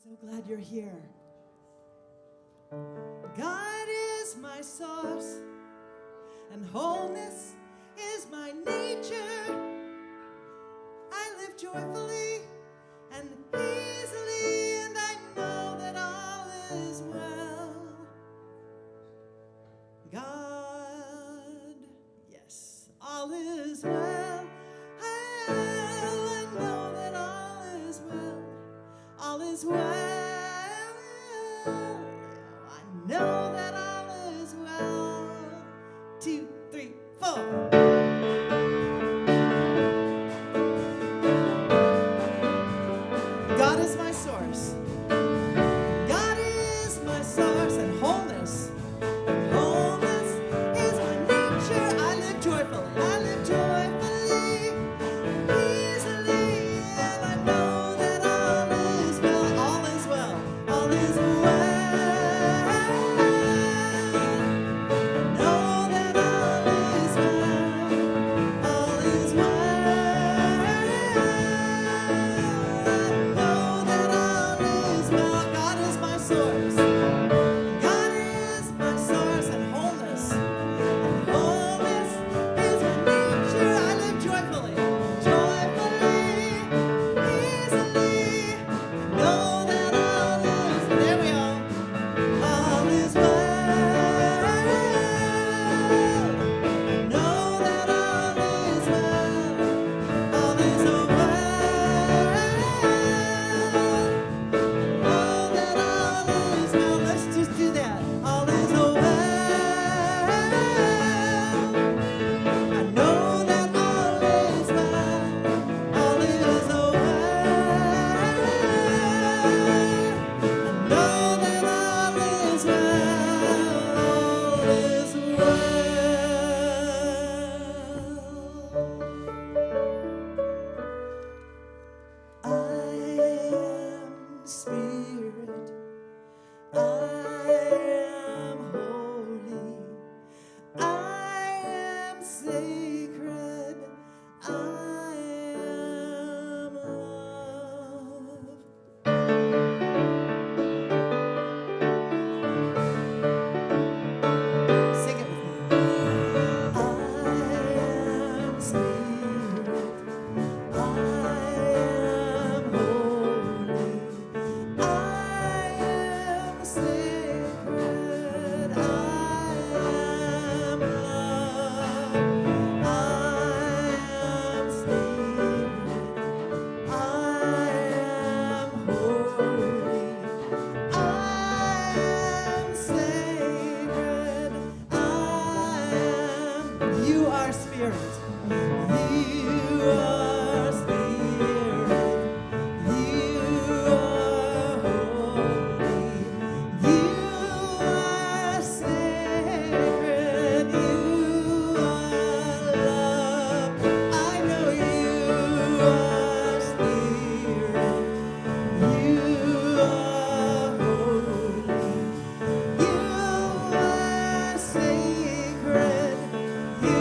So glad you're here. God is my source, and wholeness is my nature. I live joyfully and easily, and I know that all is well. God, yes, all is well. I know that all is well. All is well. I know that all is well. 2, 3, 4. God is my source. God is my source, and wholeness. Wholeness is my nature. I live joyfully. I live joyfully, easily, and I know that all is well. All is well. All is well. Know that all is well. All is well. Know that all is well. God is my source. God is my source, and wholeness. And wholeness is my nature. I live joyfully, joyfully, easily. Know that all is, there we go. All is well. Know that all is well. All is well. Know that all is well. Let's just do that. All is well. I know that all is well. All is well. I know that all is well. All is well. I am spirit. I am holy. I am sacred. I am love. Sing it with me. I am spirit. I am holy. I am sacred. I am love. I am spirit. I am holy. I am sacred. I am. You are spirit. You are spirit. You are holy. You are sacred. You are love. I know you are spirit. You are holy. You are sacred. You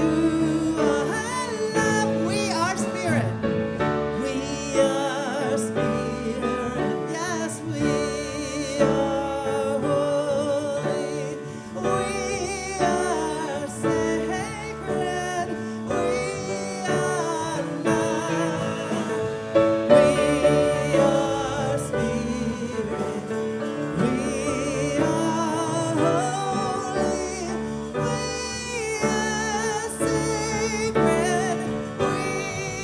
are love. We are spirit. We are spirit. Yes, we are holy. We are sacred. We are love. We are spirit. We are holy. We are sacred. We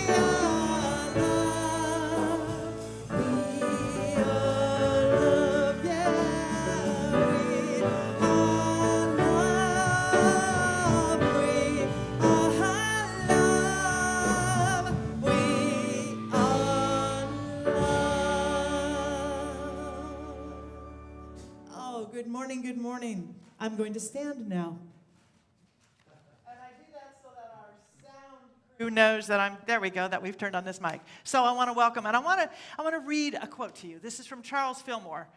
are love. We are love. Yeah. We are love. We are love. We are love. Oh, good morning, good morning. I'm going to stand now. And I do that so that our sound crew knows that there we go, that we've turned on this mic. So I want to welcome, and I want to read a quote to you. This is from Charles Fillmore,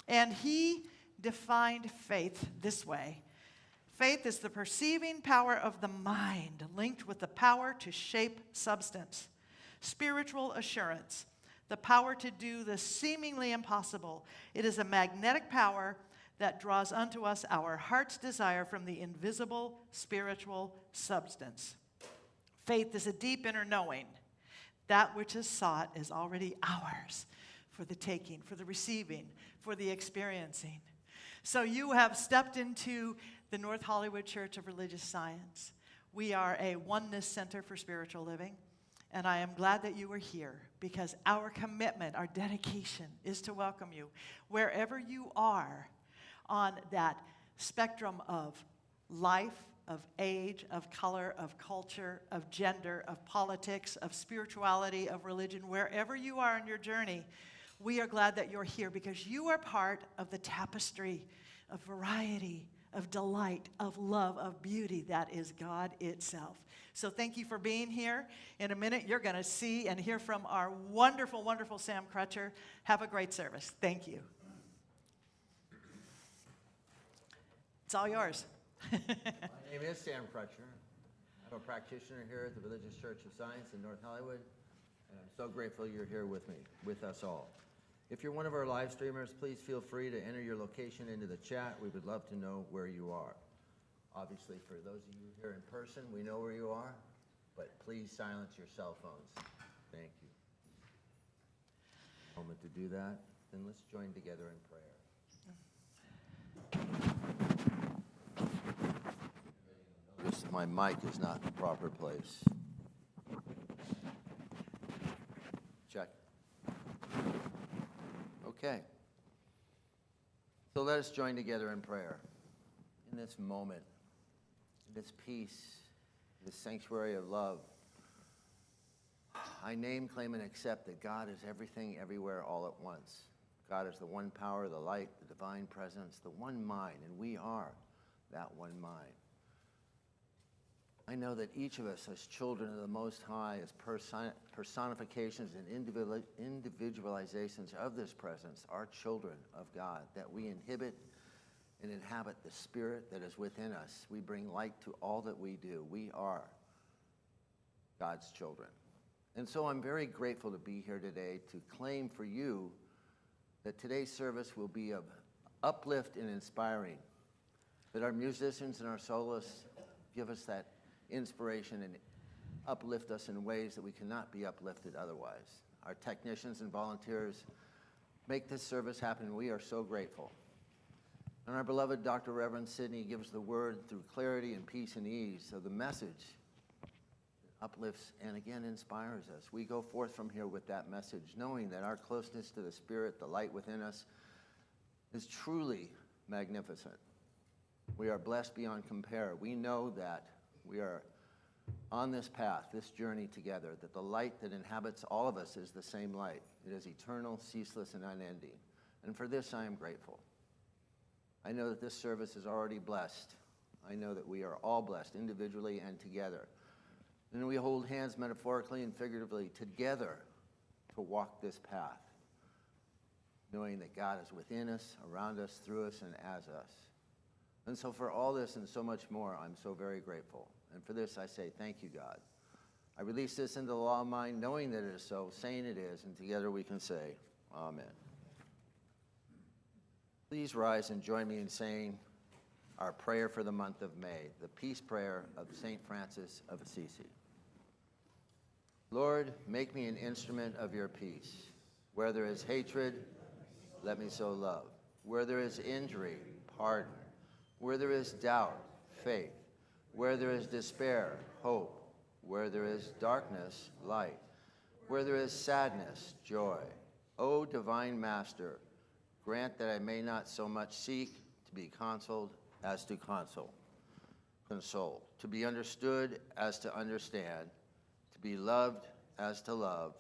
and he defined faith this way. Faith is the perceiving power of the mind linked with the power to shape substance. Spiritual assurance, the power to do the seemingly impossible. It is a magnetic power that draws unto us our heart's desire from the invisible spiritual substance. Faith is a deep inner knowing. That which is sought is already ours for the taking, for the receiving, for the experiencing. So you have stepped into the North Hollywood Church of Religious Science. We are a oneness center for spiritual living, and I am glad that you are here because our commitment, our dedication is to welcome you wherever you are on that spectrum of life, of age, of color, of culture, of gender, of politics, of spirituality, of religion, wherever you are in your journey. We are glad that you're here because you are part of the tapestry of variety, of delight, of love, of beauty that is God itself. So thank you for being here. In a minute, you're going to see and hear from our wonderful, wonderful Sam Crutcher. Have a great service. Thank you. It's all yours. My name is Sam Crutcher. I'm a practitioner here at the Religious Church of Science in North Hollywood, and I'm so grateful you're here with me, with us all. If you're one of our live streamers, please feel free to enter your location into the chat. We would love to know where you are. Obviously, for those of you here in person, we know where you are, but please silence your cell phones. Thank you. A moment to do that, then let's join together in prayer. Notice my mic is not in the proper place. Check. Okay. So let us join together in prayer. In this moment, in this peace, this sanctuary of love, I name, claim, and accept that God is everything, everywhere, all at once. God is the one power, the light, the divine presence, the one mind, and we are that one mind. I know that each of us as children of the Most High, as personifications and individualizations of this presence, are children of God, that we inhibit and inhabit the spirit that is within us. We bring light to all that we do. We are God's children. And so I'm very grateful to be here today to claim for you that today's service will be of uplift and inspiring, that our musicians and our soloists give us that inspiration and uplift us in ways that we cannot be uplifted otherwise. Our technicians and volunteers make this service happen. We are so grateful. And our beloved Dr. Reverend Sidney gives the word through clarity and peace and ease. So the message uplifts and again inspires us. We go forth from here with that message, knowing that our closeness to the Spirit, the light within us, is truly magnificent. We are blessed beyond compare. We know that we are on this path, this journey together, that the light that inhabits all of us is the same light. It is eternal, ceaseless, and unending. And for this, I am grateful. I know that this service is already blessed. I know that we are all blessed, individually and together. And we hold hands metaphorically and figuratively together to walk this path, knowing that God is within us, around us, through us, and as us. And so for all this and so much more, I'm so very grateful. And for this, I say, thank you, God. I release this into the law of mind, knowing that it is so, saying it is, and together we can say, amen. Please rise and join me in saying our prayer for the month of May, the peace prayer of St. Francis of Assisi. Lord, make me an instrument of your peace. Where there is hatred, let me sow love. Where there is injury, pardon. Where there is doubt, faith. Where there is despair, hope. Where there is darkness, light. Where there is sadness, joy. O divine Master, grant that I may not so much seek to be consoled as to console, to be understood as to understand, to be loved as to love.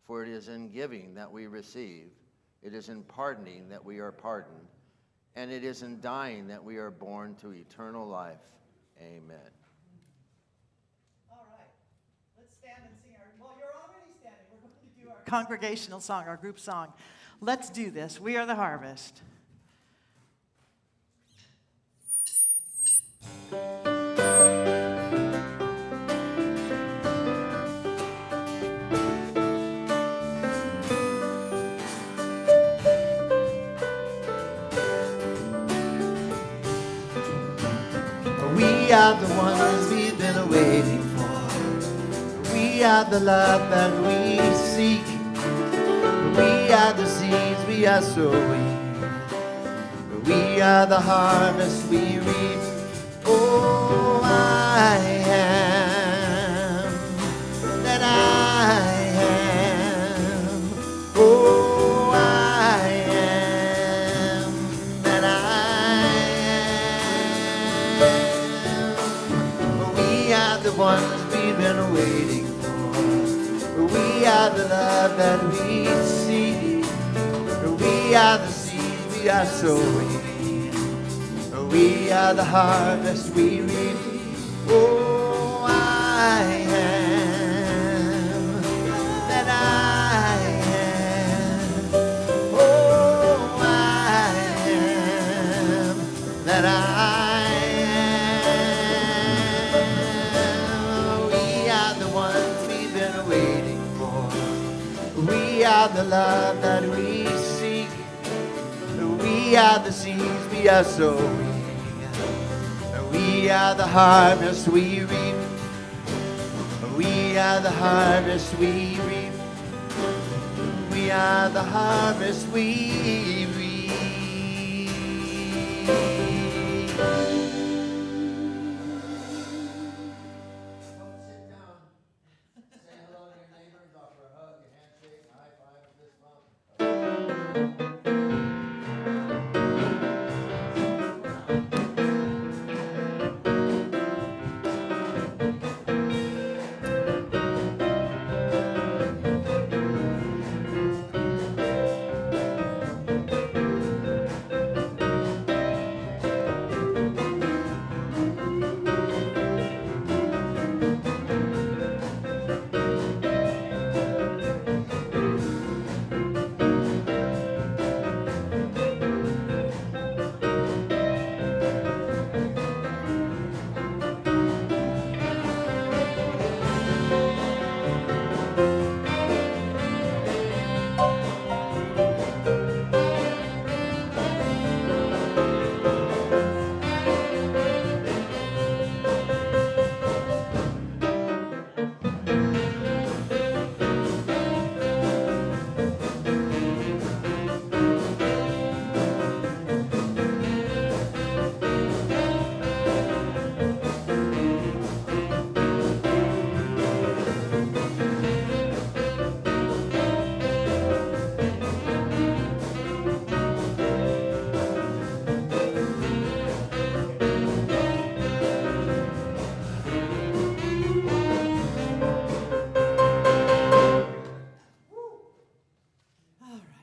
For it is in giving that we receive, it is in pardoning that we are pardoned, and it is in dying that we are born to eternal life. Amen. All right. Let's stand and sing our, well, you're already standing. We're going to do our congregational song, our group song. Let's do this. We are the harvest. We are the ones we've been waiting for. We are the love that we seek. We are the seeds we are sowing. We are the harvest we reap. Oh, I am that I am. Oh, I am that I am. We are the ones we've been waiting for. We are the love that we seek. We are the seeds we are sowing. We are the harvest we reap. Oh, I am that I am. Oh, I am that I am. We are the ones we've been waiting for. We are the love that we seek. We are the seeds we are sowing. We are the harvest we reap. We are the harvest we reap. We are the harvest we reap. Come sit down. Say hello to your neighbors. Offer a hug, a handshake, a high five, a fist bump.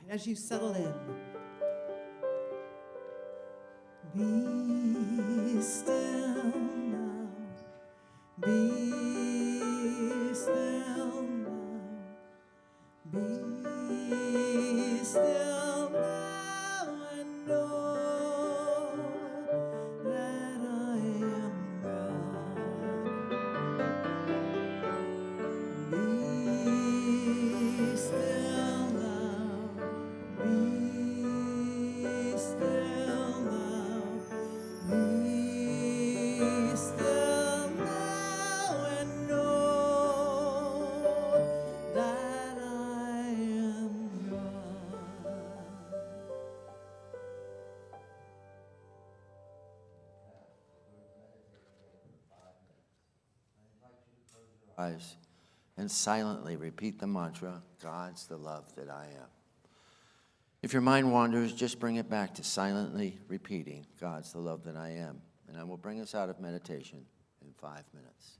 As you settle in, be still now, be still now, be still now and know that I am God. Be still now. Be still now, be still now and know that I am God. Eyes and silently repeat the mantra, God's the love that I am. If your mind wanders, just bring it back to silently repeating, God's the love that I am. And I will bring us out of meditation in 5 minutes.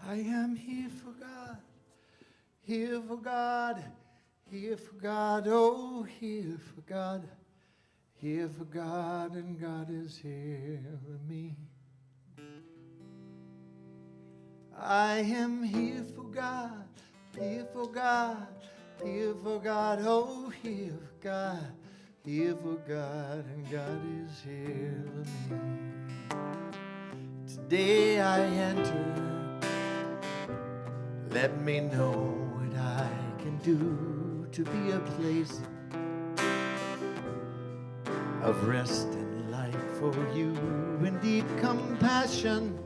I am here for God, here for God, here for God, oh, here for God, here for God, and God is here with me. I am here for God, here for God, here for God, oh, here for God, here for God, and God is here with me. Today I enter. Let me know what I can do to be a place of rest and light for you, and deep compassion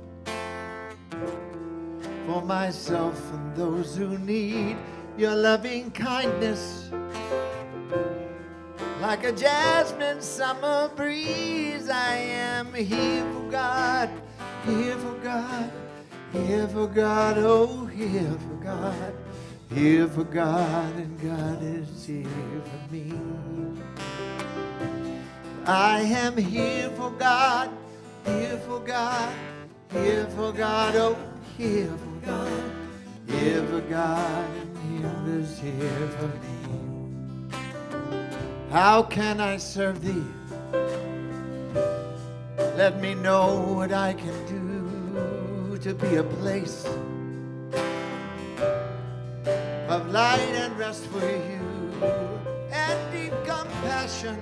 for myself and those who need your loving kindness. Like a jasmine summer breeze, I am here for God, here for God. Here for God, oh, here for God, here for God, and God is here for me. I am here for God, here for God, here for God, oh, here for God, here for God, and He is here for me. How can I serve Thee? Let me know what I can do to be a place of light and rest for you, and deep compassion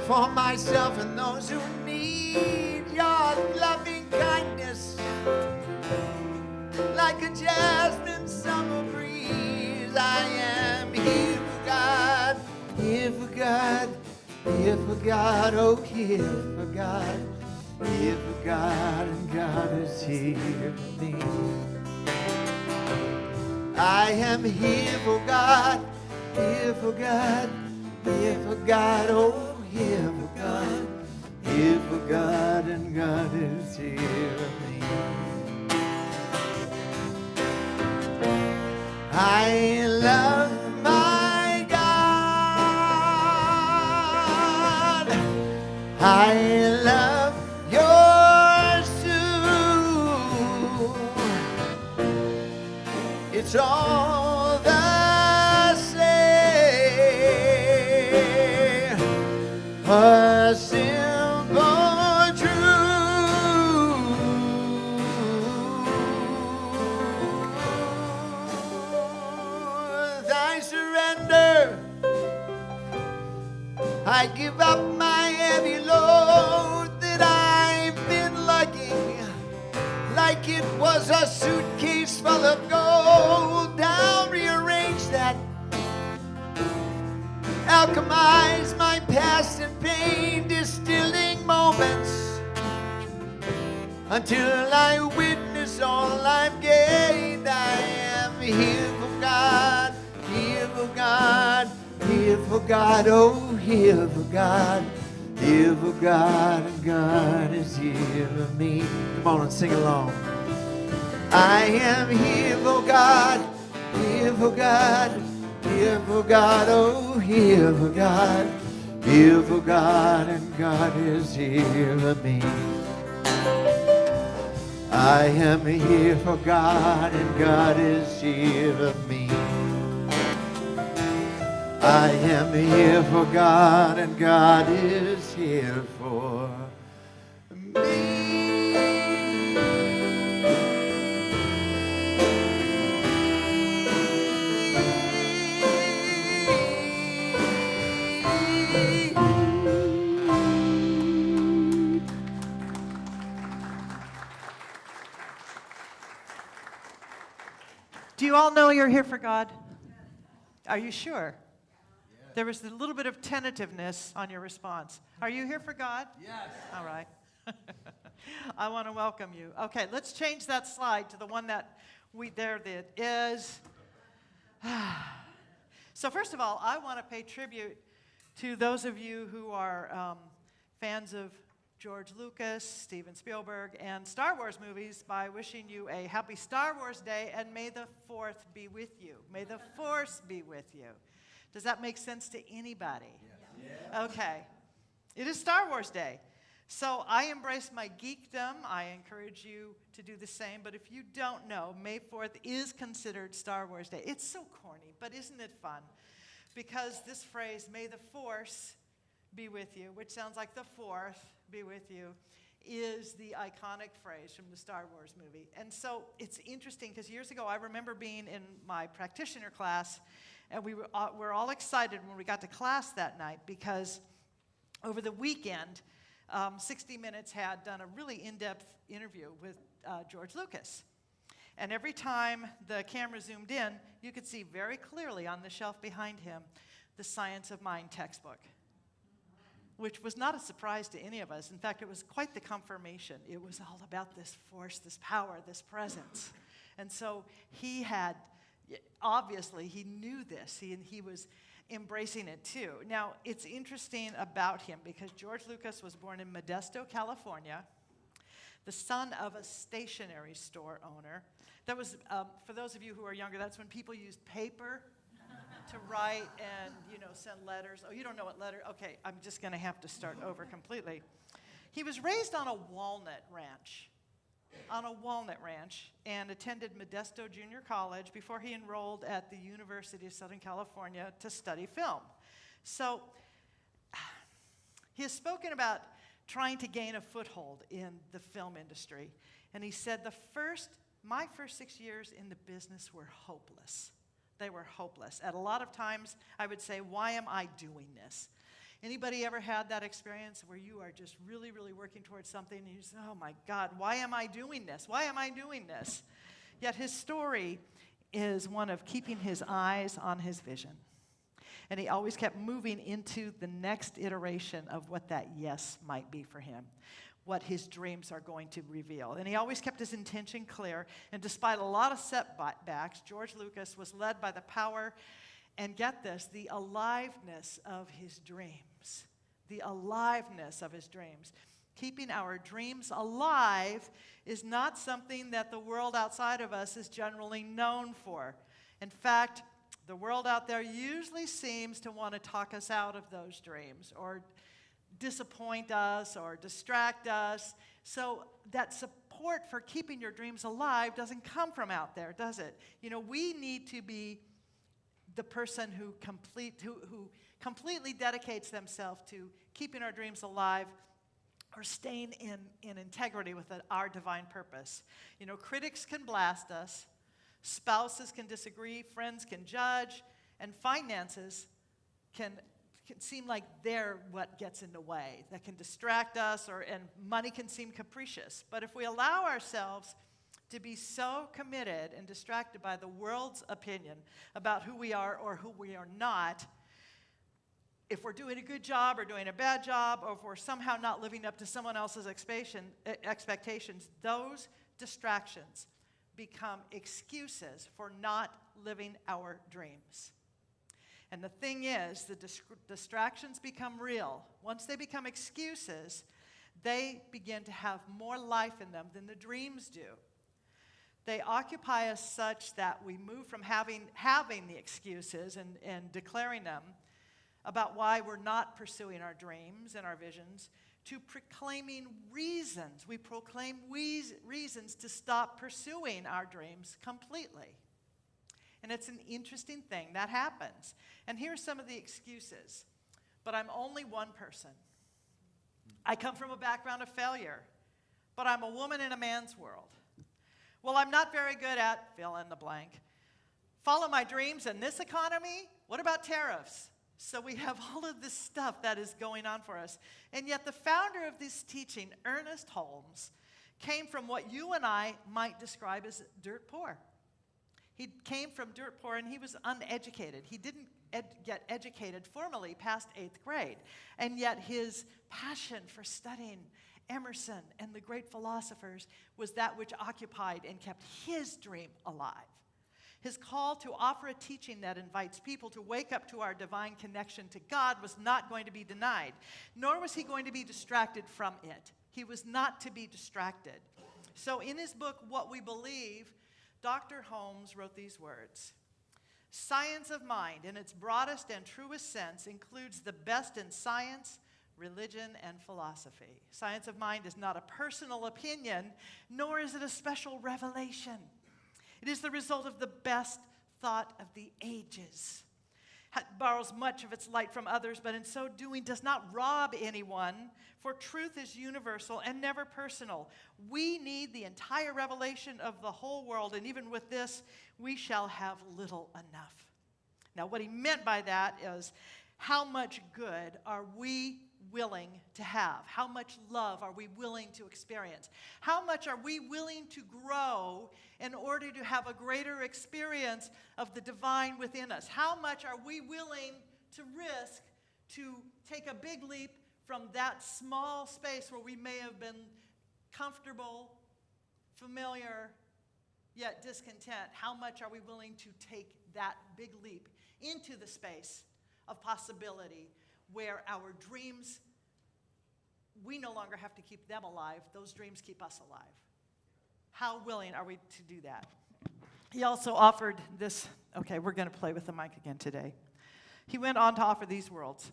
for myself and those who need your loving kindness. Like a jasmine summer breeze, I am here for God, here for God, here for God, oh, here for God. Here for God, and God is here for me. I am here for God, here for God, here for God, oh, here for God, here for God, and God is here for me. I love my God. I love yours too. It's all the same. A simple truth. I surrender. I give up my heavy load that I've been lugging, like it was a suitcase full of gold. I'll rearrange that, alchemize my past and pain, distilling moments until I witness all I've gained. I am here for God, here for God, here for God, oh, here for God, here for God, and God is here for me. Come on and sing along. I am here for God, here for God, here for God, oh, here for God, here for God, and God is here for me. I am here for God, and God is here for me. I am here for God, and God is here for me. Do you all know you're here for God? Are you sure? There was a little bit of tentativeness on your response. Are you here for God? Yes. All right. I want to welcome you. Okay, let's change that slide to the one that is. So first of all, I want to pay tribute to those of you who are fans of George Lucas, Steven Spielberg, and Star Wars movies by wishing you a happy Star Wars Day, and may the 4th be with you. May the Force be with you. Does that make sense to anybody? Yes. Okay. It is Star Wars Day. So I embrace my geekdom. I encourage you to do the same. But if you don't know, May 4th is considered Star Wars Day. It's so corny, but isn't it fun? Because this phrase, may the Force be with you, which sounds like the 4th be with you, is the iconic phrase from the Star Wars movie. And so it's interesting because years ago I remember being in my practitioner class, and we were all excited when we got to class that night because over the weekend, 60 Minutes had done a really in-depth interview with George Lucas. And every time the camera zoomed in, you could see very clearly on the shelf behind him the Science of Mind textbook, which was not a surprise to any of us. In fact, it was quite the confirmation. It was all about this force, this power, this presence. And so he had, obviously, he knew this, and he was embracing it too. Now, it's interesting about him because George Lucas was born in Modesto, California, the son of a stationery store owner. That was, for those of you who are younger, that's when people used paper to write and, send letters. Oh, you don't know what letter? Okay, I'm just going to have to start over completely. He was raised on a walnut ranch, and attended Modesto Junior College before he enrolled at the University of Southern California to study film. So he has spoken about trying to gain a foothold in the film industry, and he said my first 6 years in the business were hopeless. They were hopeless. At a lot of times, I would say, why am I doing this? Anybody ever had that experience where you are just really, really working towards something and you say, oh my God, why am I doing this? Why am I doing this? Yet his story is one of keeping his eyes on his vision. And he always kept moving into the next iteration of what that yes might be for him, what his dreams are going to reveal. And he always kept his intention clear. And despite a lot of setbacks, George Lucas was led by the power, and get this, the aliveness of his dreams. The aliveness of his dreams. Keeping our dreams alive is not something that the world outside of us is generally known for. In fact, the world out there usually seems to want to talk us out of those dreams or disappoint us or distract us. So that support for keeping your dreams alive doesn't come from out there, does it? We need to be the person who completely dedicates themselves to keeping our dreams alive or staying in integrity with our divine purpose. Critics can blast us, spouses can disagree, friends can judge, and finances can seem like they're what gets in the way, that can distract us, and money can seem capricious. But if we allow ourselves to be so committed and distracted by the world's opinion about who we are or who we are not, if we're doing a good job or doing a bad job, or if we're somehow not living up to someone else's expectations, those distractions become excuses for not living our dreams. And the thing is, the distractions become real. Once they become excuses, they begin to have more life in them than the dreams do. They occupy us such that we move from having the excuses and declaring them about why we're not pursuing our dreams and our visions to proclaiming reasons. We proclaim reasons to stop pursuing our dreams completely. And it's an interesting thing that happens. And here's some of the excuses. But I'm only one person. I come from a background of failure. But I'm a woman in a man's world. Well, I'm not very good at fill in the blank. Follow my dreams in this economy? What about tariffs? So we have all of this stuff that is going on for us. And yet the founder of this teaching, Ernest Holmes, came from what you and I might describe as dirt poor. He came from dirt poor, and he was uneducated. He didn't get educated formally past 8th grade. And yet his passion for studying Emerson and the great philosophers was that which occupied and kept his dream alive. His call to offer a teaching that invites people to wake up to our divine connection to God was not going to be denied, nor was he going to be distracted from it. He was not to be distracted. So in his book, What We Believe, Dr. Holmes wrote these words: "Science of mind, in its broadest and truest sense, includes the best in science, religion, and philosophy. Science of mind is not a personal opinion, nor is it a special revelation. It is the result of the best thought of the ages. It borrows much of its light from others, but in so doing does not rob anyone, for truth is universal and never personal. We need the entire revelation of the whole world, and even with this, we shall have little enough." Now, what he meant by that is, how much good are we willing to have? How much love are we willing to experience? How much are we willing to grow in order to have a greater experience of the divine within us? How much are we willing to risk to take a big leap from that small space where we may have been comfortable, familiar, yet discontent? How much are we willing to take that big leap into the space of possibility, where our dreams, we no longer have to keep them alive, those dreams keep us alive? How willing are we to do that? He also offered this, okay, we're going to play with the mic again today. He went on to offer these words.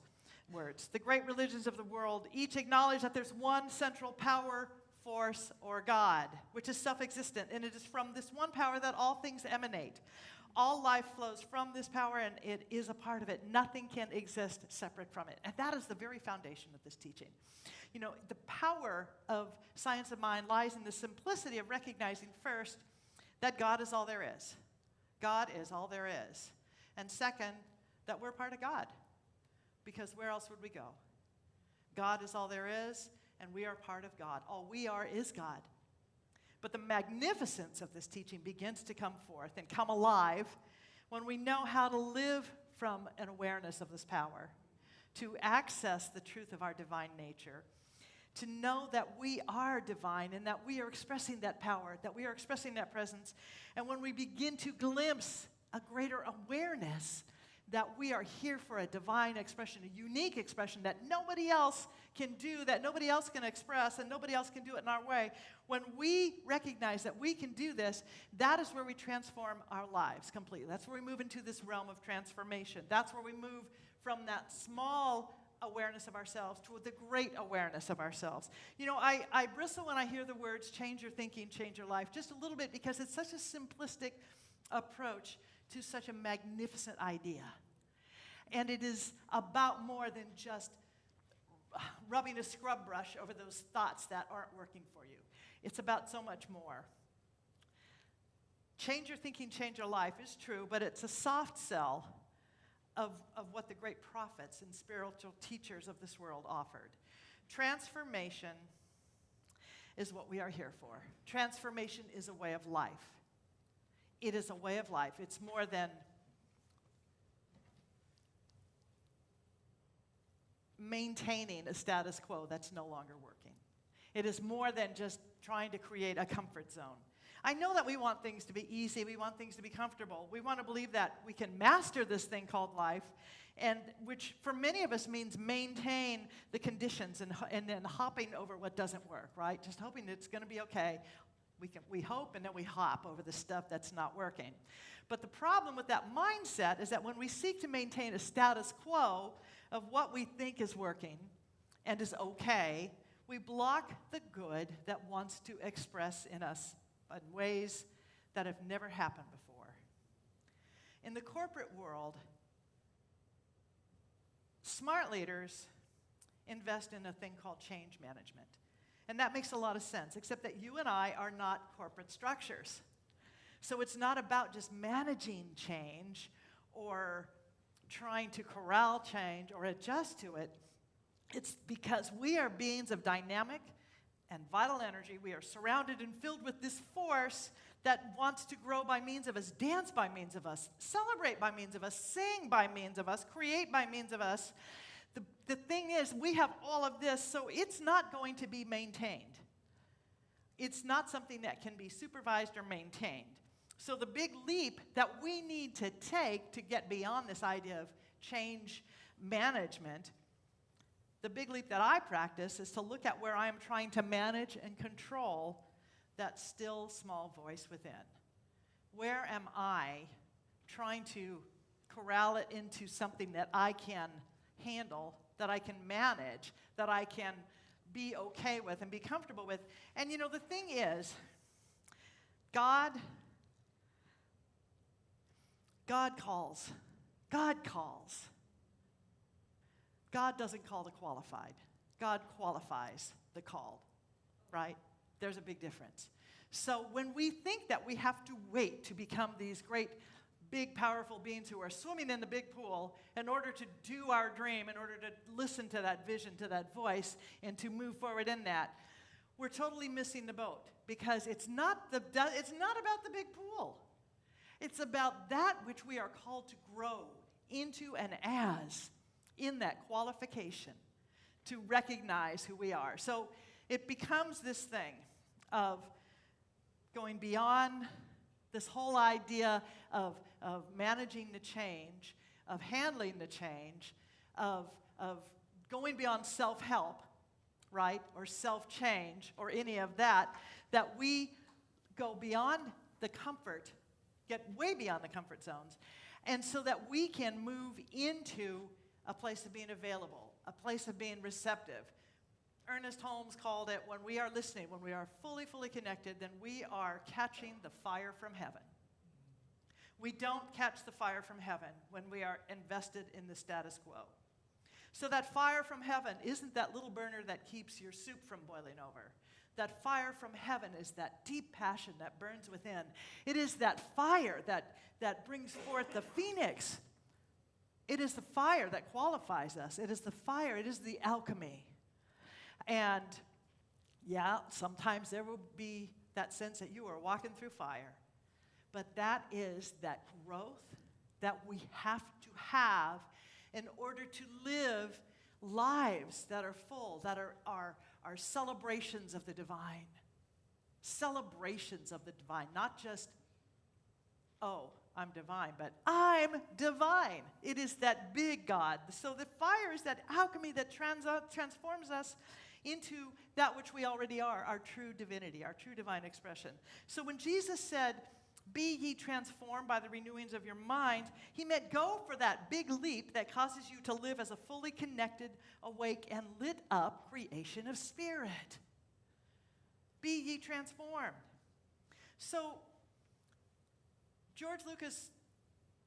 "The great religions of the world each acknowledge that there's one central power, force, or God, which is self-existent, and it is from this one power that all things emanate. All life flows from this power, and it is a part of it. Nothing can exist separate from it." And that is the very foundation of this teaching. You know, the power of science of mind lies in the simplicity of recognizing, first, that God is all there is. God is all there is. And second, that we're part of God, because where else would we go? God is all there is, and we are part of God. All we are is God. But the magnificence of this teaching begins to come forth and come alive when we know how to live from an awareness of this power, to access the truth of our divine nature, to know that we are divine and that we are expressing that power, that we are expressing that presence. And when we begin to glimpse a greater awareness that we are here for a divine expression, a unique expression that nobody else can do, that nobody else can express, and nobody else can do it in our way. When we recognize that we can do this, that is where we transform our lives completely. That's where we move into this realm of transformation. That's where we move from that small awareness of ourselves to the great awareness of ourselves. You know, I bristle when I hear the words change your thinking, change your life, just a little bit, because it's such a simplistic approach to such a magnificent idea. And it is about more than just rubbing a scrub brush over those thoughts that aren't working for you. It's about so much more. Change your thinking, change your life is true, but it's a soft sell of what the great prophets and spiritual teachers of this world offered. Transformation is what we are here for. Transformation is a way of life. It is a way of life. It's more than maintaining a status quo that's no longer working. It is more than just trying to create a comfort zone. I know that we want things to be easy. We want things to be comfortable. We want to believe that we can master this thing called life, and which for many of us means maintain the conditions and then hopping over what doesn't work, right? Just hoping it's going to be okay. We hope, and then we hop over the stuff that's not working. But the problem with that mindset is that when we seek to maintain a status quo of what we think is working and is okay, we block the good that wants to express in us in ways that have never happened before. In the corporate world, smart leaders invest in a thing called change management. And that makes a lot of sense, except that you and I are not corporate structures. So it's not about just managing change or trying to corral change or adjust to it. It's because we are beings of dynamic and vital energy. We are surrounded and filled with this force that wants to grow by means of us, dance by means of us, celebrate by means of us, sing by means of us, create by means of us. The thing is, we have all of this, so it's not going to be maintained. It's not something that can be supervised or maintained. So the big leap that we need to take to get beyond this idea of change management, the big leap that I practice is to look at where I am trying to manage and control that still small voice within. Where am I trying to corral it into something that I can handle, that I can manage, that I can be okay with and be comfortable with? And you know, the thing is, God calls. God calls. God doesn't call the qualified. God qualifies the called, right? There's a big difference. So when we think that we have to wait to become these great, big, powerful beings who are swimming in the big pool in order to do our dream, in order to listen to that vision, to that voice, and to move forward in that, we're totally missing the boat, because it's not about the big pool. It's about that which we are called to grow into and as, in that qualification, to recognize who we are. So it becomes this thing of going beyond this whole idea of managing the change, of handling the change, of going beyond self-help, right, or self-change, or any of that, that we go beyond the comfort, get way beyond the comfort zones, and so that we can move into a place of being available, a place of being receptive. Ernest Holmes called it, when we are listening, when we are fully, fully connected, then we are catching the fire from heaven. We don't catch the fire from heaven when we are invested in the status quo. So that fire from heaven isn't that little burner that keeps your soup from boiling over. That fire from heaven is that deep passion that burns within. It is that fire that brings forth the phoenix. It is the fire that qualifies us. It is the fire, it is the alchemy. And yeah, sometimes there will be that sense that you are walking through fire. But that is that growth that we have to have in order to live lives that are full, that are celebrations of the divine. Celebrations of the divine, not just, oh, I'm divine, but I'm divine. It is that big God. So the fire is that alchemy that transforms us into that which we already are, our true divinity, our true divine expression. So when Jesus said, "Be ye transformed by the renewings of your mind," he meant go for that big leap that causes you to live as a fully connected, awake, and lit up creation of spirit. Be ye transformed. So George Lucas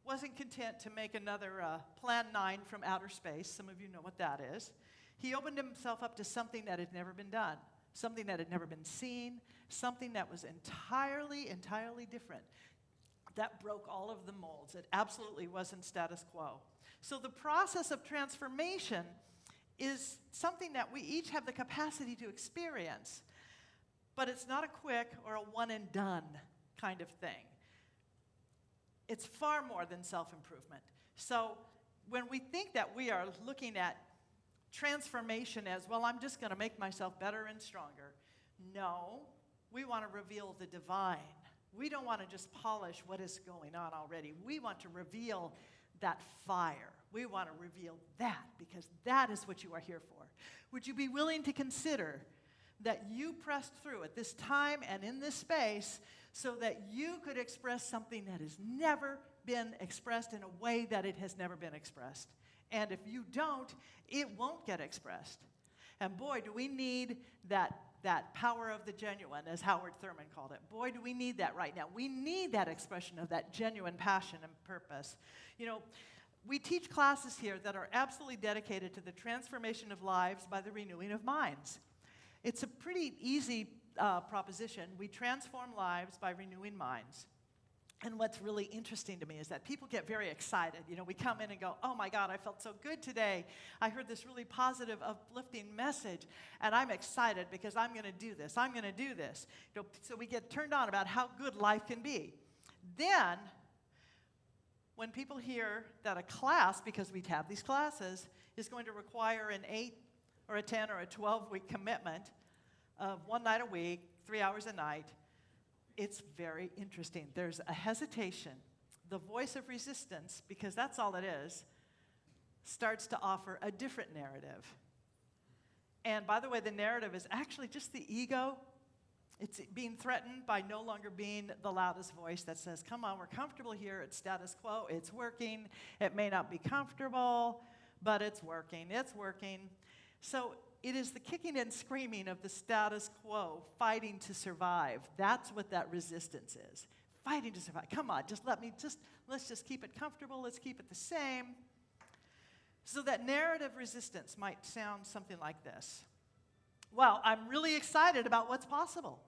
wasn't content to make another Plan 9 from outer space. Some of you know what that is. He opened himself up to something that had never been done, something that had never been seen, something that was entirely, entirely different, that broke all of the molds. It absolutely wasn't status quo. So the process of transformation is something that we each have the capacity to experience, but it's not a quick or a one and done kind of thing. It's far more than self-improvement. So when we think that we are looking at transformation as, well, I'm just going to make myself better and stronger. No, we want to reveal the divine. We don't want to just polish what is going on already. We want to reveal that fire. We want to reveal that, because that is what you are here for. Would you be willing to consider that you pressed through at this time and in this space so that you could express something that has never been expressed in a way that it has never been expressed? And if you don't, it won't get expressed. And boy, do we need that power of the genuine, as Howard Thurman called it. Boy, do we need that right now. We need that expression of that genuine passion and purpose. You know, we teach classes here that are absolutely dedicated to the transformation of lives by the renewing of minds. It's a pretty easy proposition. We transform lives by renewing minds. And what's really interesting to me is that people get very excited. You know, we come in and go, oh my God, I felt so good today. I heard this really positive, uplifting message, and I'm excited because I'm going to do this. I'm going to do this. You know, so we get turned on about how good life can be. Then, when people hear that a class, because we have these classes, is going to require an 8 or a 10 or a 12-week commitment of 1 night a week, 3 hours a night, it's very interesting. There's a hesitation. The voice of resistance, because that's all it is, starts to offer a different narrative. And by the way, the narrative is actually just the ego. It's being threatened by no longer being the loudest voice that says, come on, we're comfortable here, it's status quo, it's working. It may not be comfortable, but it's working, it's working. So it is the kicking and screaming of the status quo, fighting to survive. That's what that resistance is. Fighting to survive. Come on, let's just keep it comfortable, let's keep it the same. So that narrative resistance might sound something like this. Well, I'm really excited about what's possible.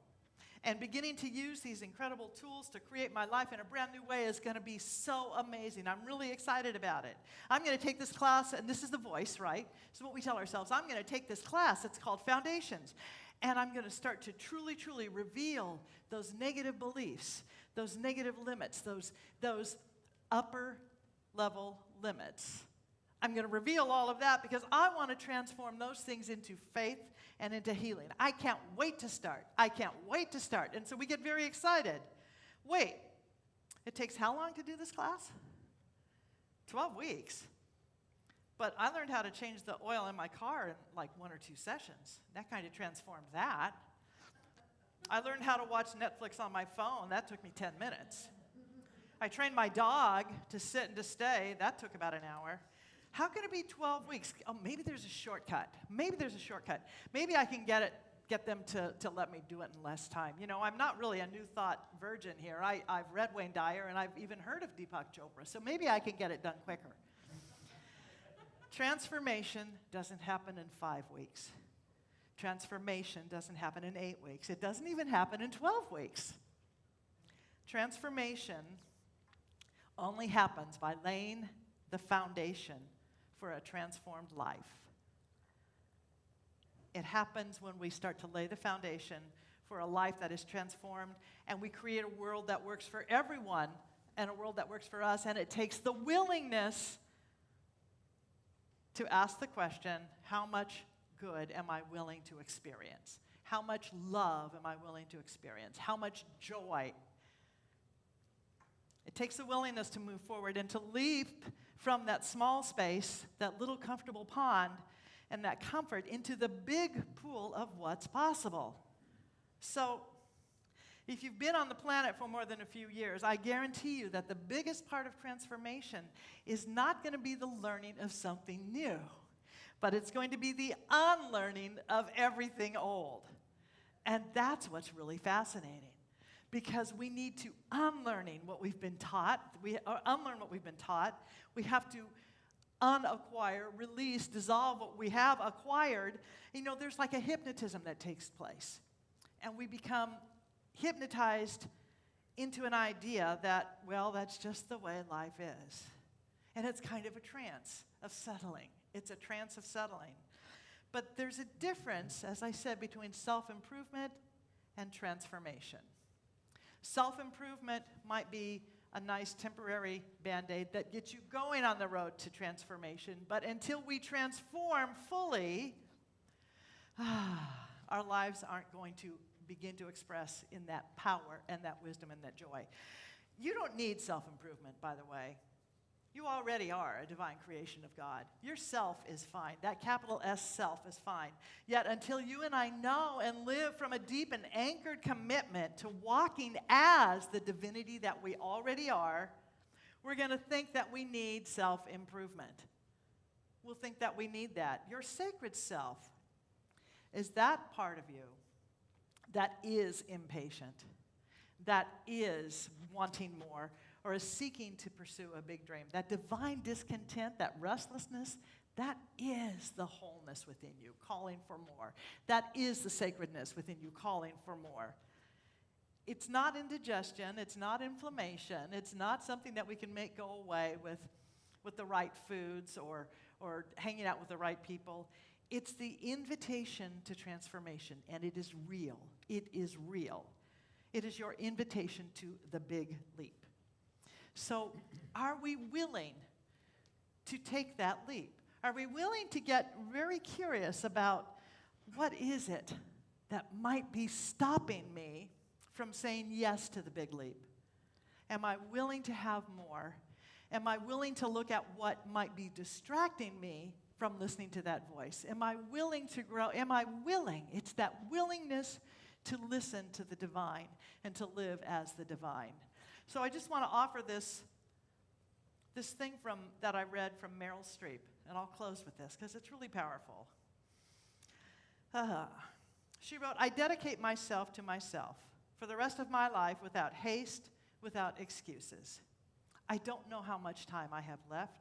And beginning to use these incredible tools to create my life in a brand new way is going to be so amazing. I'm really excited about it. I'm going to take this class, and this is the voice, right? This is what we tell ourselves. I'm going to take this class. It's called Foundations. And I'm going to start to truly, truly reveal those negative beliefs, those negative limits, those upper level limits. I'm going to reveal all of that because I want to transform those things into faith and into healing. I can't wait to start. I can't wait to start. And so we get very excited. Wait, it takes how long to do this class? 12 weeks. But I learned how to change the oil in my car in like 1 or 2 sessions. That kind of transformed that. I learned how to watch Netflix on my phone. That took me 10 minutes. I trained my dog to sit and to stay. That took about an hour. How can it be 12 weeks? Oh, maybe there's a shortcut. Maybe there's a shortcut. Maybe I can get them to let me do it in less time. You know, I'm not really a new thought virgin here. I've read Wayne Dyer, and I've even heard of Deepak Chopra, so maybe I can get it done quicker. Transformation doesn't happen in 5 weeks. Transformation doesn't happen in 8 weeks. It doesn't even happen in 12 weeks. Transformation only happens by laying the foundation for a transformed life. It happens when we start to lay the foundation for a life that is transformed, and we create a world that works for everyone and a world that works for us, and it takes the willingness to ask the question, how much good am I willing to experience? How much love am I willing to experience? How much joy? It takes the willingness to move forward and to leap from that small space, that little comfortable pond, and that comfort into the big pool of what's possible. So, if you've been on the planet for more than a few years, I guarantee you that the biggest part of transformation is not going to be the learning of something new, but it's going to be the unlearning of everything old. And that's what's really fascinating. Because we need to unlearn what we've been taught. We have to unacquire, release, dissolve what we have acquired. You know, there's like a hypnotism that takes place. And we become hypnotized into an idea that, well, that's just the way life is. And it's kind of a trance of settling. It's a trance of settling. But there's a difference, as I said, between self-improvement and transformation. Self-improvement might be a nice temporary Band-Aid that gets you going on the road to transformation, but until we transform fully, our lives aren't going to begin to express in that power and that wisdom and that joy. You don't need self-improvement, by the way. You already are a divine creation of God. Your self is fine. That capital S self is fine. Yet until you and I know and live from a deep and anchored commitment to walking as the divinity that we already are, we're going to think that we need self-improvement. We'll think that we need that. Your sacred self is that part of you that is impatient, that is wanting more, or is seeking to pursue a big dream. That divine discontent, that restlessness, that is the wholeness within you, calling for more. That is the sacredness within you, calling for more. It's not indigestion, it's not inflammation, it's not something that we can make go away with the right foods or hanging out with the right people. It's the invitation to transformation, and it is real. It is real. It is your invitation to the big leap. So, are we willing to take that leap? Are we willing to get very curious about what is it that might be stopping me from saying yes to the big leap? Am I willing to have more? Am I willing to look at what might be distracting me from listening to that voice? Am I willing to grow? Am I willing? It's that willingness to listen to the divine and to live as the divine. So I just want to offer this thing that I read from Meryl Streep, and I'll close with this because it's really powerful. She wrote, "I dedicate myself to myself for the rest of my life without haste, without excuses. I don't know how much time I have left,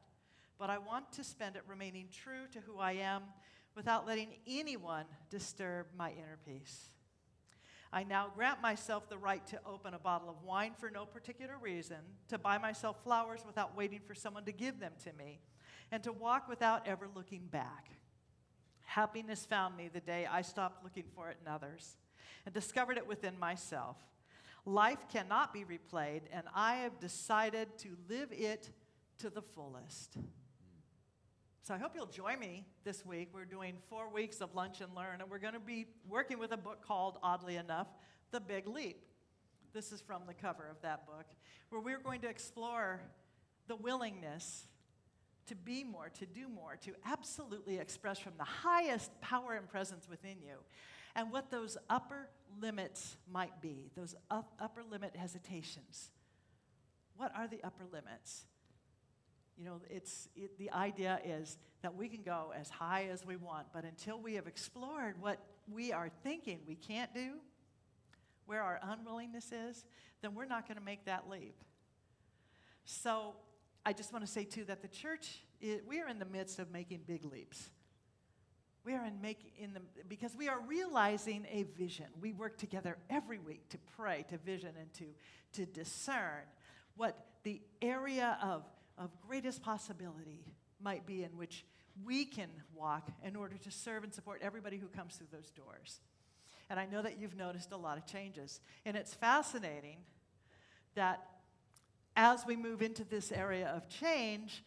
but I want to spend it remaining true to who I am without letting anyone disturb my inner peace. I now grant myself the right to open a bottle of wine for no particular reason, to buy myself flowers without waiting for someone to give them to me, and to walk without ever looking back. Happiness found me the day I stopped looking for it in others and discovered it within myself. Life cannot be replayed, and I have decided to live it to the fullest." So I hope you'll join me this week. We're doing 4 weeks of Lunch and Learn, and we're going to be working with a book called, oddly enough, The Big Leap. This is from the cover of that book, where we're going to explore the willingness to be more, to do more, to absolutely express from the highest power and presence within you, and what those upper limits might be, those upper limit hesitations. What are the upper limits? You know, the idea is that we can go as high as we want, but until we have explored what we are thinking we can't do, where our unwillingness is, then we're not going to make that leap. So I just want to say, too, that the church, we are in the midst of making big leaps. We are because we are realizing a vision. We work together every week to pray, to vision, and to discern what the area of greatest possibility might be in which we can walk in order to serve and support everybody who comes through those doors. And I know that you've noticed a lot of changes. And it's fascinating that as we move into this area of change,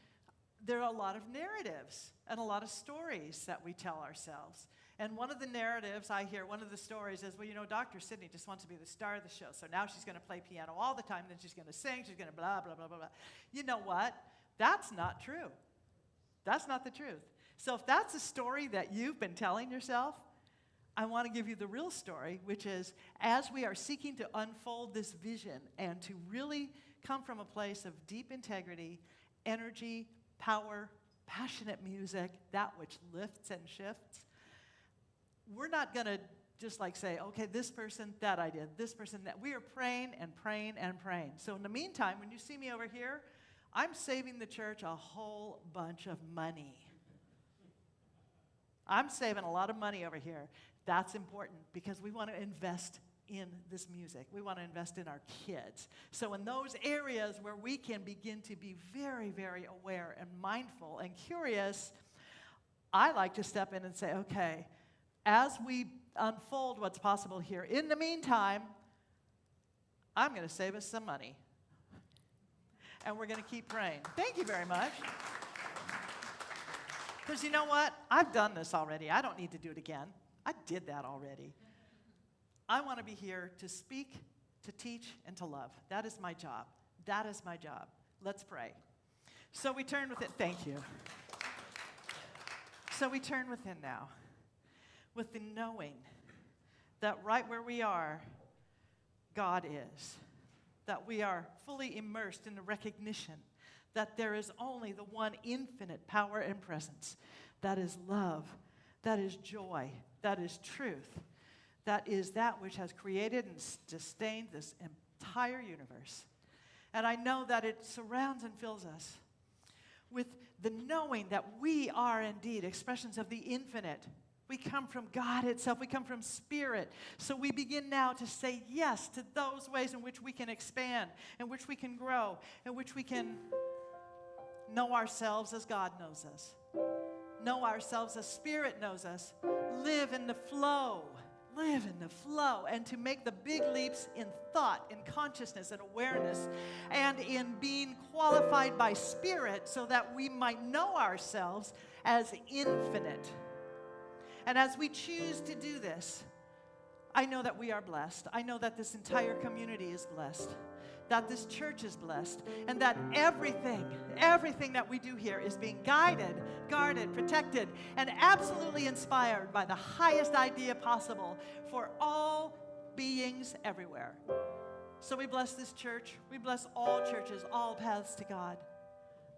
there are a lot of narratives and a lot of stories that we tell ourselves. And one of the narratives I hear, one of the stories is, well, you know, Dr. Sydney just wants to be the star of the show, so now she's going to play piano all the time, then she's going to sing, she's going to blah, blah, blah, blah, blah. You know what? That's not true. That's not the truth. So if that's a story that you've been telling yourself, I want to give you the real story, which is as we are seeking to unfold this vision and to really come from a place of deep integrity, energy, power, passionate music, that which lifts and shifts, we're not going to just like say, okay, this person, that idea, this person, that. We are praying and praying and praying. So in the meantime, when you see me over here, I'm saving the church a whole bunch of money. I'm saving a lot of money over here. That's important because we want to invest in this music. We want to invest in our kids. So in those areas where we can begin to be very, very aware and mindful and curious, I like to step in and say, okay, as we unfold what's possible here, in the meantime, I'm going to save us some money. And we're going to keep praying. Thank you very much. Because you know what? I've done this already. I don't need to do it again. I did that already. I want to be here to speak, to teach, and to love. That is my job. That is my job. Let's pray. So we turn within. Thank you. So we turn within now with the knowing that right where we are, God is. That we are fully immersed in the recognition that there is only the one infinite power and presence. That is love. That is joy. That is truth. That is that which has created and sustained this entire universe. And I know that it surrounds and fills us with the knowing that we are indeed expressions of the infinite. We come from God itself. We come from Spirit. So we begin now to say yes to those ways in which we can expand, in which we can grow, in which we can know ourselves as God knows us, know ourselves as Spirit knows us, live in the flow, and to make the big leaps in thought, in consciousness, and awareness, and in being qualified by Spirit so that we might know ourselves as infinite. And as we choose to do this, I know that we are blessed. I know that this entire community is blessed, that this church is blessed, and that everything that we do here is being guided, guarded, protected, and absolutely inspired by the highest idea possible for all beings everywhere. So we bless this church. We bless all churches, all paths to God.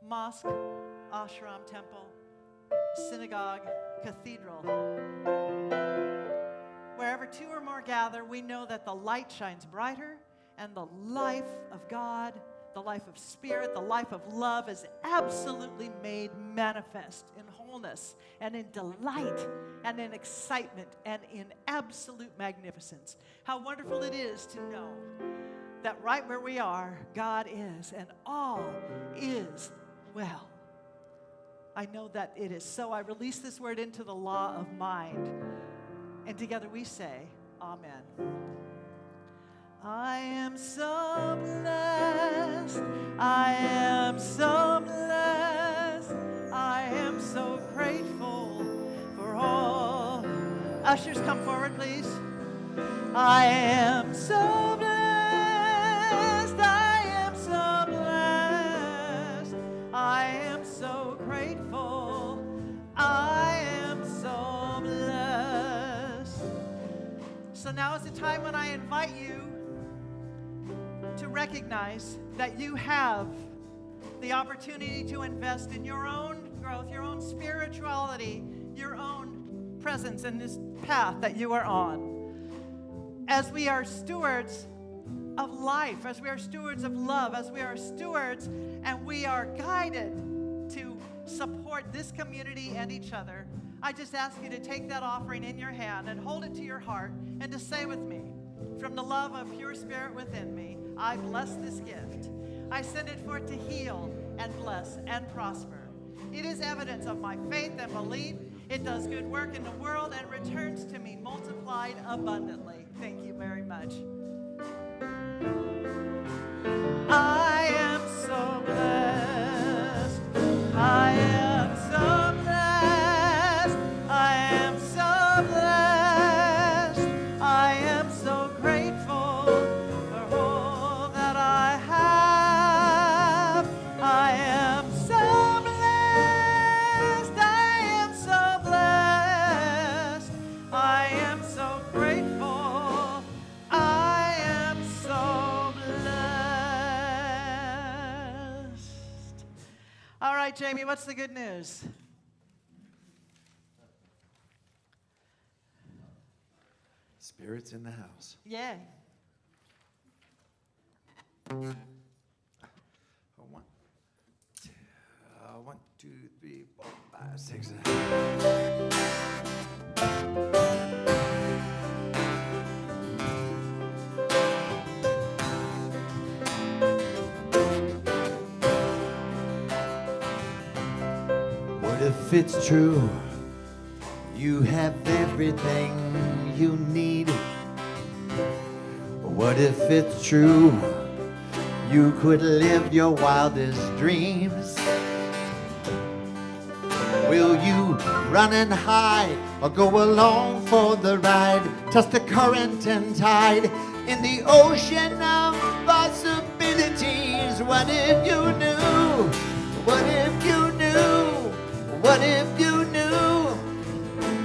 Mosque, ashram, temple, synagogue, cathedral. Wherever two or more gather, we know that the light shines brighter, and the life of God, the life of spirit, the life of love is absolutely made manifest in wholeness and in delight and in excitement and in absolute magnificence. How wonderful it is to know that right where we are, God is, and all is well. I know that it is so. I release this word into the law of mind, and together we say, Amen. I am so blessed. I am so blessed. I am so grateful for all. Ushers, come forward, please. I am so blessed. I am so blessed. I am so grateful. I am so blessed. So now is the time when I invite you to recognize that you have the opportunity to invest in your own growth, your own spirituality, your own presence in this path that you are on. As we are stewards of life, as we are stewards of love, as we are stewards and we are guided to support this community and each other, I just ask you to take that offering in your hand and hold it to your heart and to say with me, from the love of pure spirit within me, I bless this gift. I send it forth to heal and bless and prosper. It is evidence of my faith and belief. It does good work in the world and returns to me multiplied abundantly. Thank you very much. I am so blessed. I am so blessed. I am so blessed. I am so grateful for all that I have. I am so blessed. I am so blessed. I am so grateful. I am so blessed. All right, Jamie, what's the good news? Spirit's in the house. Yay. One, two, three, 4, 5, 6. What if it's true? You have everything you need. What if it's true? You could live your wildest dreams. Will you run and hide or go along for the ride? Trust the current and tide in the ocean of possibilities. What if you knew? What if you knew? What if you knew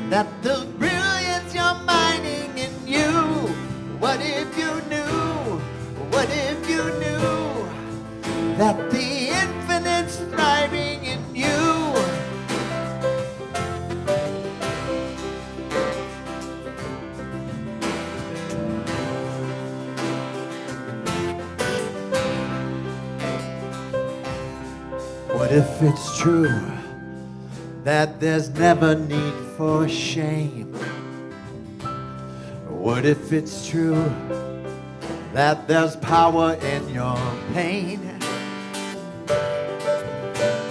that the brilliance you're mining in you? What if you knew? What if you knew that the infinite's thriving in you? What if it's true that there's never need for shame? What if it's true that there's power in your pain?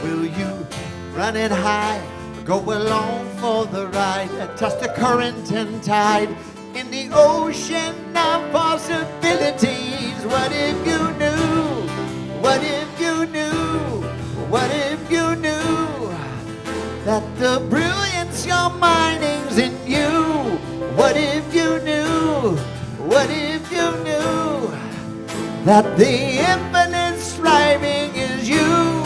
Will you run and hide, go along for the ride, trust the current and tide in the ocean of possibilities? What if you knew? What if you knew? What if you knew that the brilliance you're mining's in you? What if you knew? you knew that the infinite striving is you?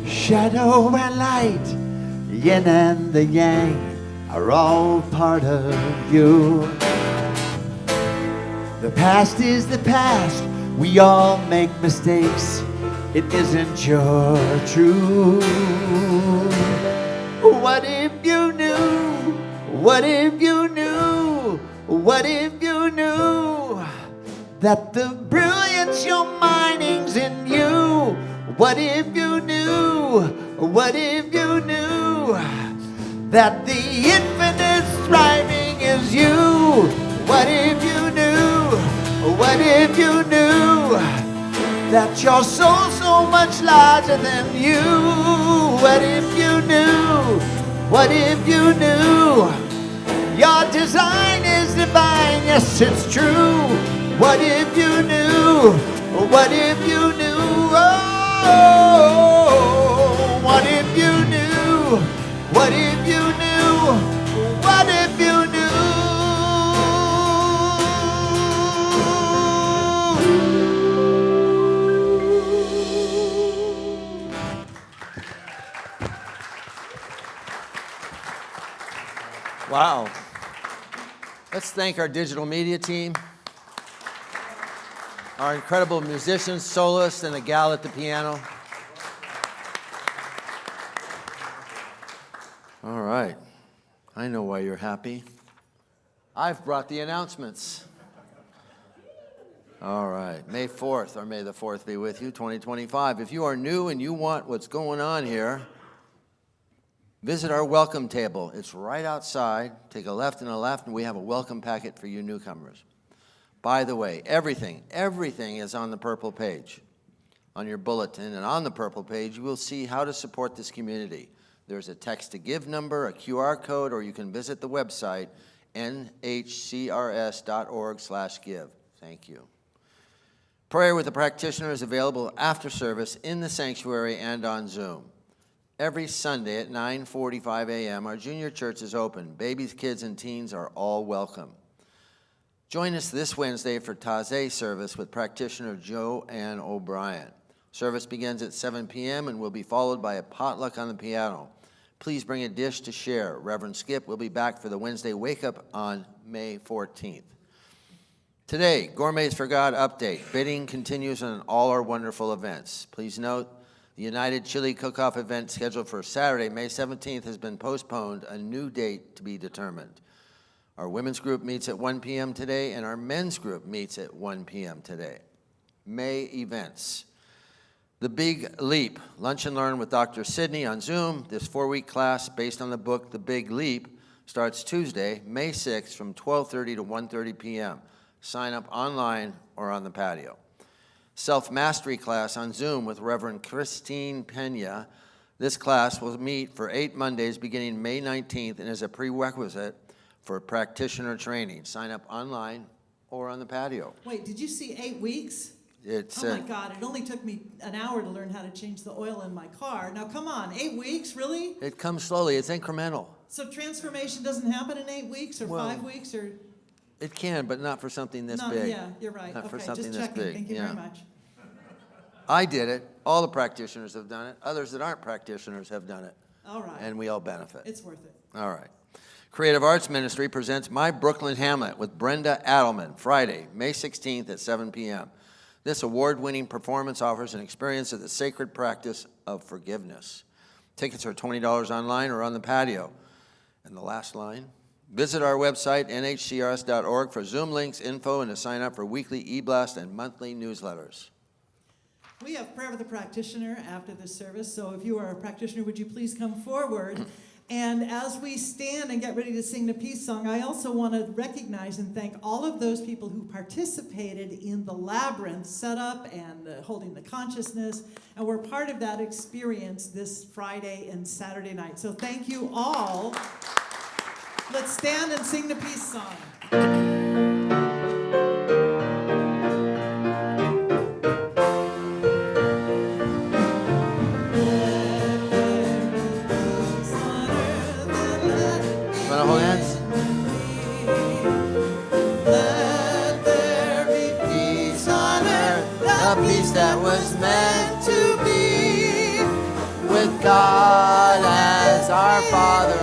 Shadow and light, yin and the yang are all part of you. The past is the past, we all make mistakes, it isn't your truth. What if you knew, what if you knew, what if you knew that the brilliance you're mining's in you? What if you knew, what if you knew that the infinite striving is you? What if you knew, what if you knew that your soul's so much larger than you? What if you knew, what if you knew your design is divine, yes it's true. What if you knew, what if you knew, oh, what if you knew, what if you knew, what if you knew? Wow. Let's thank our digital media team, our incredible musicians, soloists, and the gal at the piano. All right. I know why you're happy. I've brought the announcements. All right. May 4th, or May the 4th be with you, 2025. If you are new and you want what's going on here, visit our welcome table. It's right outside. Take a left and a left, and we have a welcome packet for you newcomers. By the way, everything is on the purple page, on your bulletin. And on the purple page, you will see how to support this community. There's a text-to-give number, a QR code, or you can visit the website, nhcrs.org/give. Thank you. Prayer with the practitioner is available after service in the sanctuary and on Zoom. Every Sunday at 9:45 a.m., our junior church is open. Babies, kids, and teens are all welcome. Join us this Wednesday for Taizé service with practitioner Joanne O'Brien. Service begins at 7 p.m. and will be followed by a potluck on the piano. Please bring a dish to share. Reverend Skip will be back for the Wednesday wake-up on May 14th. Today, Gourmets for God update. Bidding continues on all our wonderful events. Please note, the United Chili Cook-Off event scheduled for Saturday, May 17th, has been postponed, a new date to be determined. Our women's group meets at 1 p.m. today, and our men's group meets at 1 p.m. today. May events. The Big Leap, Lunch and Learn with Dr. Sidney on Zoom. This 4-week class based on the book The Big Leap starts Tuesday, May 6th from 12:30 to 1:30 p.m. Sign up online or on the patio. Self-mastery class on Zoom with Reverend Christine Pena. This class will meet for 8 Mondays beginning May 19th and is a prerequisite for practitioner training. Sign up online or on the patio. Wait, did you see 8 weeks? It's, oh my God, it only took me an hour to learn how to change the oil in my car. Now come on, 8 weeks, really? It comes slowly, it's incremental. So transformation doesn't happen in 8 weeks or 5 weeks or? It can, but not for something this big. Yeah, you're right. Not for Okay, something just this checking. big. Thank you very much. I did it. All the practitioners have done it. Others that aren't practitioners have done it. All right. And we all benefit. It's worth it. All right. Creative Arts Ministry presents My Brooklyn Hamlet with Brenda Adelman, Friday, May 16th at 7 p.m. This award-winning performance offers an experience of the sacred practice of forgiveness. Tickets are $20 online or on the patio. And the last line, visit our website, nhcrs.org, for Zoom links, info, and to sign up for weekly e-blast and monthly newsletters. We have prayer with the practitioner after this service, so if you are a practitioner, would you please come forward? And as we stand and get ready to sing the peace song, I also want to recognize and thank all of those people who participated in the labyrinth setup and holding the consciousness, and were part of that experience this Friday and Saturday night. So thank you all. Let's stand and sing the peace song. the peace that was meant to be with God as our Father.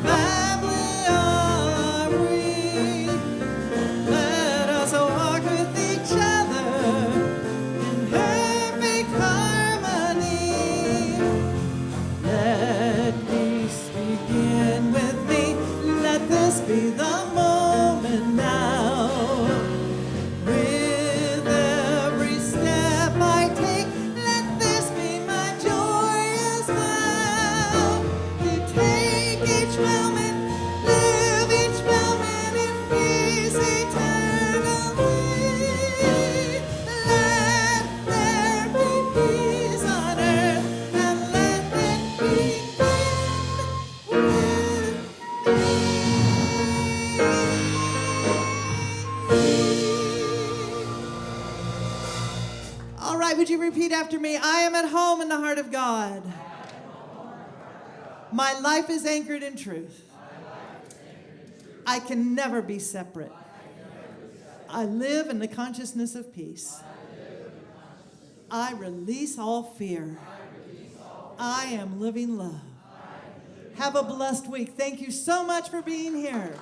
Family are we. Let us walk with each other in perfect harmony. Let peace begin with me. Let this be the moment now. With every step I take, let this be my joyous vow. To take each moment, live each moment in peace eternally. Let there be peace on earth, and let it begin with All right, would you repeat after me? I am at home in the heart of God. My life is anchored in truth. I can never be separate. I live in the consciousness of peace. I release all fear. I am living love. Have a blessed week. Thank you so much for being here.